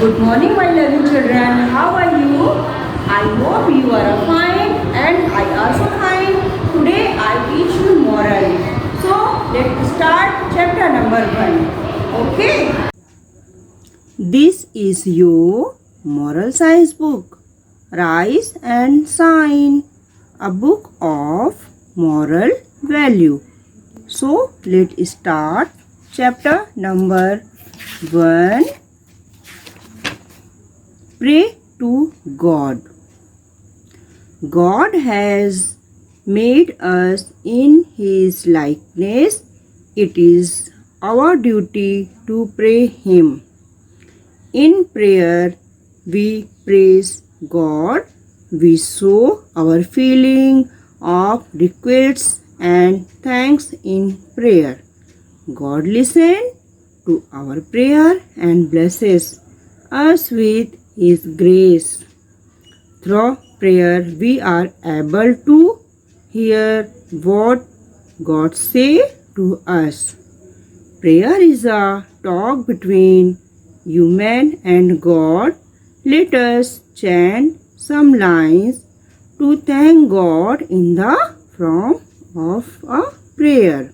Good morning, my loving children. How are you? I hope you are fine and I also fine. Today I teach you moral. So let's start chapter number 1. Okay? This is your moral science book. Rise and Shine, a book of moral value. So let's start chapter number 1. Pray to God. God has made us in His likeness. It is our duty to pray Him. In prayer, we praise God. We show our feeling of requests and thanks in prayer. God listens to our prayer and blesses us with His grace. Through prayer, we are able to hear what God says to us. Prayer is a talk between human and God. Let us chant some lines to thank God in the form of a prayer.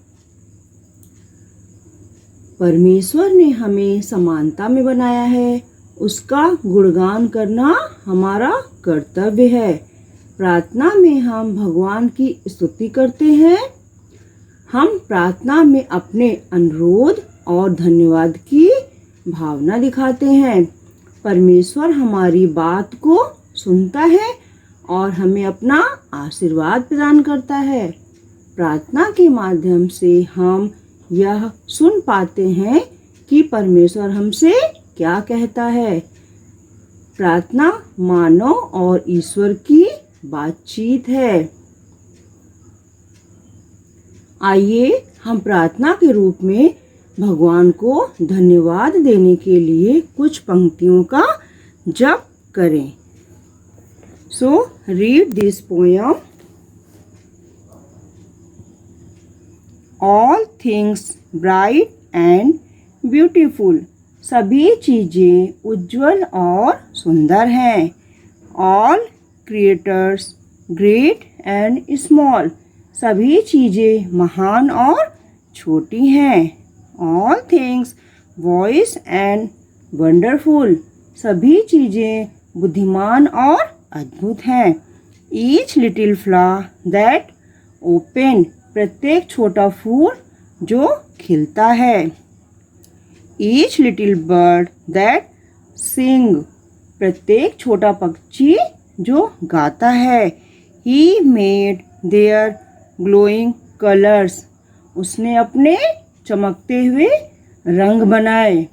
परमेश्वर ने हमें समानता में बनाया है, उसका गुणगान करना हमारा कर्तव्य है। प्रार्थना में हम भगवान की स्तुति करते हैं। हम प्रार्थना में अपने अनुरोध और धन्यवाद की भावना दिखाते हैं। परमेश्वर हमारी बात को सुनता है और हमें अपना आशीर्वाद प्रदान करता है। प्रार्थना के माध्यम से हम यह सुन पाते हैं कि परमेश्वर हमसे क्या कहता है। प्रार्थना मानव और ईश्वर की बातचीत है। आइए हम प्रार्थना के रूप में भगवान को धन्यवाद देने के लिए कुछ पंक्तियों का जप करें। So read this poem. All things bright and beautiful, सभी चीज़ें उज्जवल और सुंदर हैं। All creators great and small, सभी चीज़ें महान और छोटी हैं। All things wise and wonderful, सभी चीज़ें बुद्धिमान और अद्भुत हैं। Each little flower that open, प्रत्येक छोटा फूल जो खिलता है। Each little bird that sing, प्रत्येक छोटा पक्षी जो गाता है। He made their glowing colours, उसने अपने चमकते हुए रंग बनाए।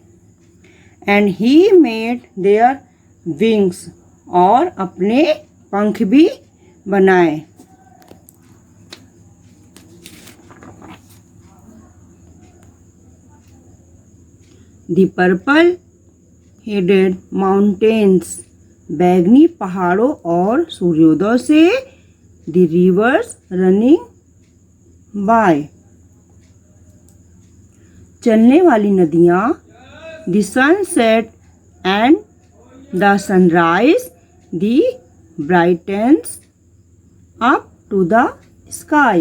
And he made their wings, और अपने पंख भी बनाए। The purple headed mountains, बैगनी पहाड़ों और सूर्योदय से। The rivers running by, चलने वाली नदियाँ। The sunset and the sunrise, the brightens up to the sky,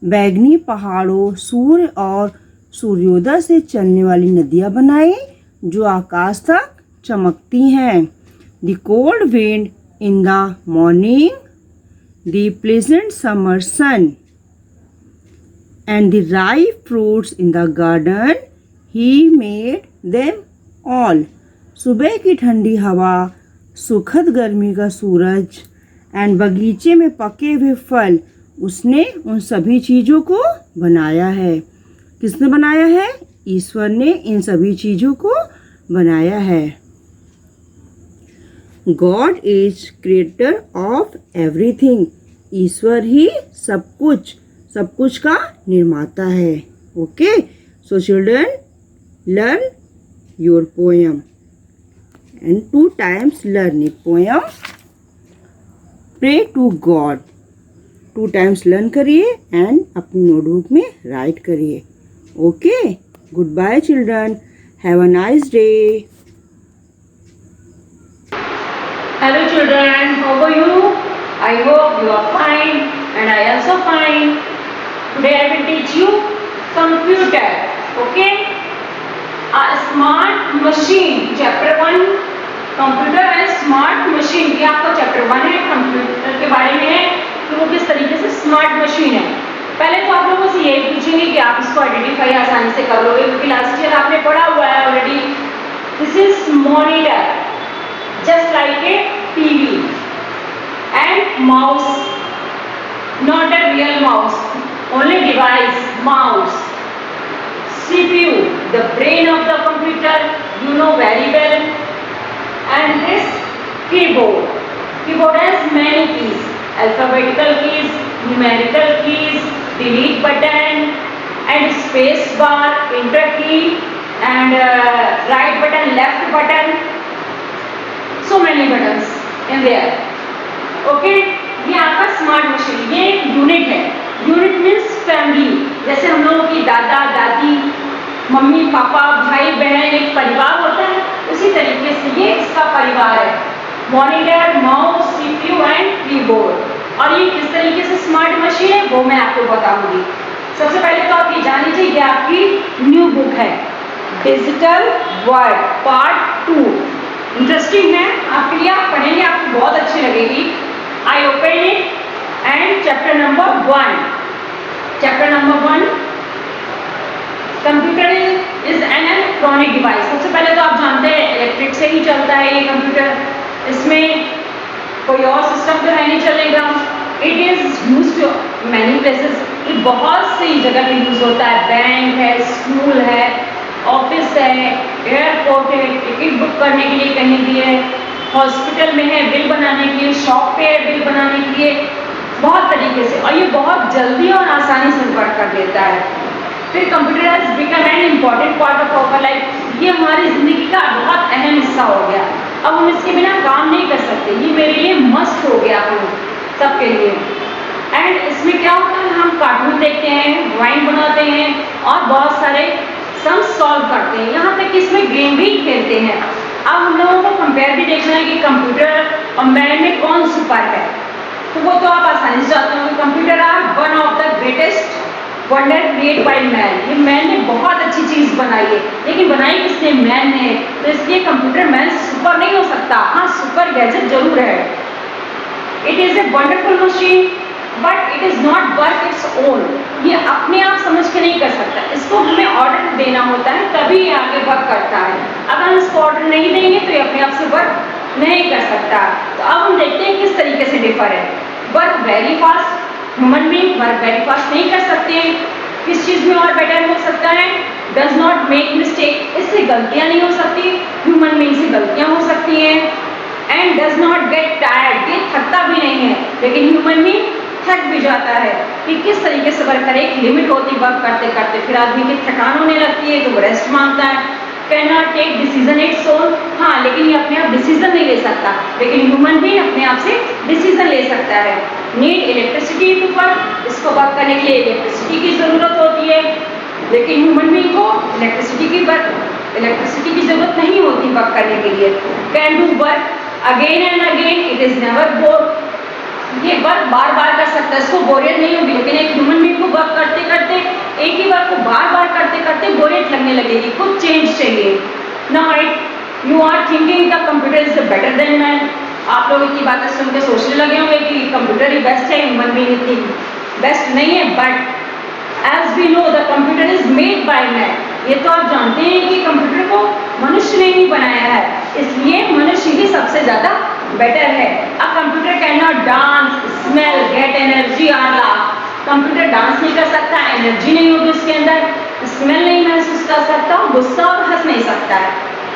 बैगनी पहाड़ों, सूर्य और सूर्योदय से चलने वाली नदियाँ बनाई जो आकाश तक चमकती हैं। The cold wind in the morning, the pleasant summer sun and the ripe fruits in the garden, he made them all, सुबह की ठंडी हवा, सुखद गर्मी का सूरज एंड बगीचे में पके हुए फल, उसने उन सभी चीज़ों को बनाया है। किसने बनाया है? ईश्वर ने इन सभी चीज़ों को बनाया है। God is creator of everything, ईश्वर ही सब कुछ का निर्माता है। Okay, so children learn your poem and 2 times learn a poem. Pray to God 2 times learn करिए एंड अपनी नोटबुक में राइट करिए। Okay, goodbye children, have a nice day. children, how are you? I hope you are fine and I also fine. Today I will teach you computer. Okay? A smart machine. Chapter 1 computer and smart machine, ये आपका chapter 1 है, computer के बारे में है कि वो किस तरीके से स्मार्ट मशीन है। पहले तो आप लोगों से ये पूछेंगे कि आप इसको आइडेंटिफाई आसानी से कर लोगे, क्योंकि लास्ट ईयर आपने पढ़ा हुआ है already. This is monitor, just like a TV, and mouse, not a real mouse, only device, mouse. CPU, the brain of the computer, you know very well. And this keyboard. Keyboard has many keys: alphabetical keys, numerical keys, delete button, and space bar, enter key, and right button, left button. So many buttons in there. Okay? ये आपका smart machine, ये unit है। Unit means family, जैसे हम लोगों की दादा दादी, मम्मी पापा, भाई बहन, एक परिवार होता है, उसी तरीके से ये इसका परिवार है। Monitor, mouse, CPU and keyboard. और ये किस तरीके से स्मार्ट मशीन है वो मैं आपको बताऊंगी। सबसे पहले तो आप ये जान लीजिए, ये आपकी न्यू बुक है, डिजिटल वर्ल्ड पार्ट 2। इंटरेस्टिंग है आपके लिए, आप पढ़ेंगे आपको बहुत अच्छी लगेगी। I open it and chapter number 1। Chapter number 1, computer is an electronic device. सबसे पहले तो आप जानते हैं इलेक्ट्रिक से ही चलता है ये कंप्यूटर, इसमें कोई और सिस्टम तो है नहीं चलेगा। It is used many places, ये बहुत सी जगह पे यूज होता है। बैंक है, स्कूल है, ऑफिस है, एयरपोर्ट है, टिकट बुक करने के लिए कहीं भी है, हॉस्पिटल में है बिल बनाने के लिए, शॉप पे है बिल बनाने के लिए, बहुत तरीके से। और ये बहुत जल्दी और आसानी से वर्क कर देता है। फिर computer has become an important part of our life, ये हमारी जिंदगी का बहुत अहम हिस्सा हो गया। अब हम इसके बिना काम नहीं कर सकते, ये मेरे लिए मस्ट हो गया हम सबके लिए। एंड इसमें क्या होता है, हम कार्टून देखते हैं, ड्राइंग बनाते हैं और बहुत सारे सम सॉल्व करते हैं, यहाँ तक कि इसमें गेम भी खेलते हैं। अब हम लोगों को कंपेयर भी देखना है कि कंप्यूटर और मैन में कौन सुपर है, तो वो तो आप आसानी से जानते होंगे। Computer are one of the greatest wonder create by man. ये मैन ने बहुत अच्छी चीज बनाई है, लेकिन बनाई किसने? मैन ने। तो इसलिए कंप्यूटर मैन से सुपर नहीं हो सकता, हाँ सुपर गैजेट जरूर है। It is a wonderful machine but it is not work its own. ये अपने आप समझ के नहीं कर सकता, इसको हमें ऑर्डर देना होता है तभी ये आगे वर्क करता है। अगर हम इसको ऑर्डर नहीं देंगे तो ये अपने आप से वर्क नहीं कर सकता। तो अब हम देखते हैं किस तरीके से डिफर है। Work very fast, human being work very fast नहीं कर सकते हैं। किस चीज में और बेटर हो सकता है? डज नॉट मेक मिस्टेक, इससे गलतियां नहीं हो सकती, ह्यूमन बीइंग से गलतियां हो सकती हैं। And does not get tired, ये थकता भी नहीं है, लेकिन ह्यूमन बीइंग थक भी जाता है। कि किस तरीके से वर्क करे, एक लिमिट होती वर्क करते करते, फिर आदमी की थकान होने लगती है तो वो रेस्ट मांगता है। Can not take decision its own, हाँ लेकिन ये अपने आप डिसीजन नहीं ले सकता, लेकिन ह्यूमन भी अपने आप से डिसीजन ले सकता है। नीड इलेक्ट्रिसिटी टू वर्क, इसको वर्क करने के लिए इलेक्ट्रिसिटी की जरूरत होती है, लेकिन ह्यूमन बीइंग को इलेक्ट्रिसिटी की जरूरत नहीं होती वर्क करने के लिए। Can do work again and again, it is never bore, ये वर्क बार बार कर सकता है, इसको बोरियत नहीं होगी। लेकिन एक ह्यूमन बीइंग को वर्क करते करते, एक ही वर्क को बार बार करते करते बोरियत लगने लगेगी, कुछ चेंज चाहिए। Now you are thinking the computer is better than man. आप लोगों की बातें सुन के सोचने लगे होंगे कि कंप्यूटर ही बेस्ट है, ह्यूमन बीइंग इतनी बेस्ट नहीं है। But as we know the computer is made by man, ये तो आप जानते हैं कि कंप्यूटर को मनुष्य ने ही बनाया है, इसलिए मनुष्य ही सबसे ज्यादा बेटर है। A computer can not dance, smell, get energy और लाफ। कंप्यूटर डांस नहीं कर सकता, एनर्जी नहीं होगी उसके अंदर, स्मेल नहीं महसूस कर सकता, गुस्सा और हंस नहीं सकता है।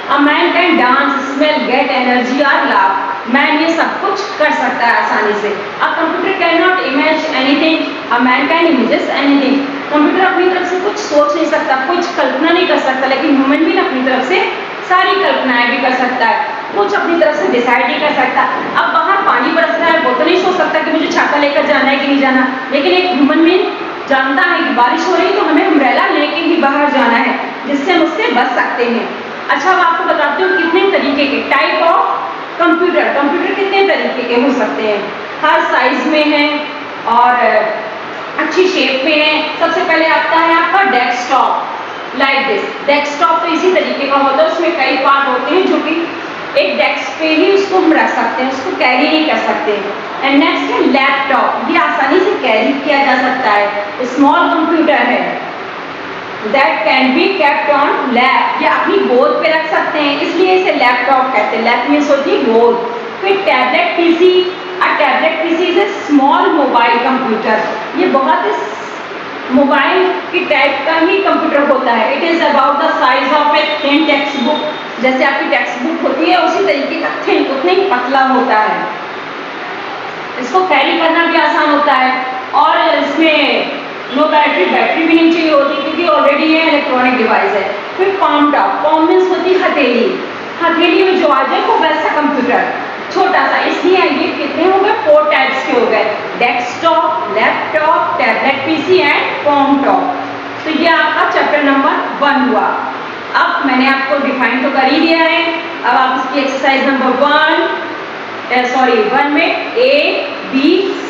A man can dance, smell, get energy और लाफ। मैन ये सब कुछ कर सकता है आसानी से। A computer can not image anything, a man can images anything. Computer अपनी तरफ से कुछ सोच नहीं सकता, कुछ कल्पना नहीं कर सकता, लेकिन ह्यूमन भी अपनी तरफ से सारी कल्पनाएं भी कर सकता है, कुछ अपनी तरफ से डिसाइड नहीं कर सकता। अब बाहर पानी बरस रहा है, वो तो नहीं सोच सकता कि मुझे छाता लेकर जाना है कि नहीं जाना, लेकिन एक ह्यूमन बीइंग जानता है कि बारिश हो रही तो हमें अम्ब्रेला लेके ही बाहर जाना है, जिससे हम उससे बच सकते हैं। अच्छा, अब आपको बताती हूँ कितने तरीके के टाइप ऑफ कंप्यूटर कितने तरीके के हो सकते हैं, हर साइज में है और अच्छी शेप में है। सबसे पहले आता है आपका डेस्कटॉप, लाइक दिस। डेस्कटॉप तो इसी तरीके का होता है, उसमें कई पार्ट होते हैं जो कि एक डेस्क पे ही उसको हम रख सकते हैं, उसको कैरी नहीं कर सकते। एंड नेक्स्ट है लैपटॉप, ये आसानी से कैरी किया जा सकता है, स्मॉल कंप्यूटर है that can be kept on lap, ये अपनी गोद पे रख सकते हैं, इसलिए इसे लैपटॉप कहते हैं। लैप मीन्स होती है गोद। फिर tablet PC, tablet PC is a small mobile computer, ये बहुत मोबाइल की टाइप का ही कंप्यूटर होता है। It is about the size of a thin text book, जैसे आपकी टेक्स्ट बुक होती है उसी तरीके का थिन, उतने ही पतला होता है। इसको कैरी करना भी आसान होता है और इसमें नो बैटरी भी नहीं चाहिए होती क्योंकि ऑलरेडी ये इलेक्ट्रॉनिक डिवाइस है। फिर palm top, palm मीन्स होती है हथेली, हथेली में जो आ जाए वो वैसा कंप्यूटर छोटा सा, इसलिए ये कितने हो गए, 4 टाइप्स के हो गए, desktop, laptop, tablet PC and palm top। तो ये आपका चैप्टर नंबर 1 हुआ। अब मैंने आपको डिफाइन तो कर ही दिया है, अब आप इसकी एक्सरसाइज नंबर 1 में A, B,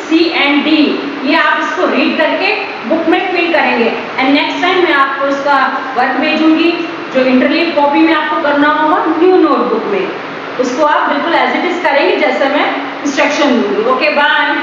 C and D, ये आप इसको रीड करके बुक में फिल करेंगे एंड नेक्स्ट टाइम मैं आपको इसका वर्क भेजूंगी जो इंटरलीव कॉपी में आपको करना होगा न्यू नोटबुक में, उसको आप बिल्कुल एज इट इज करेंगे जैसे मैं इंस्ट्रक्शन दूंगी। Okay, bye.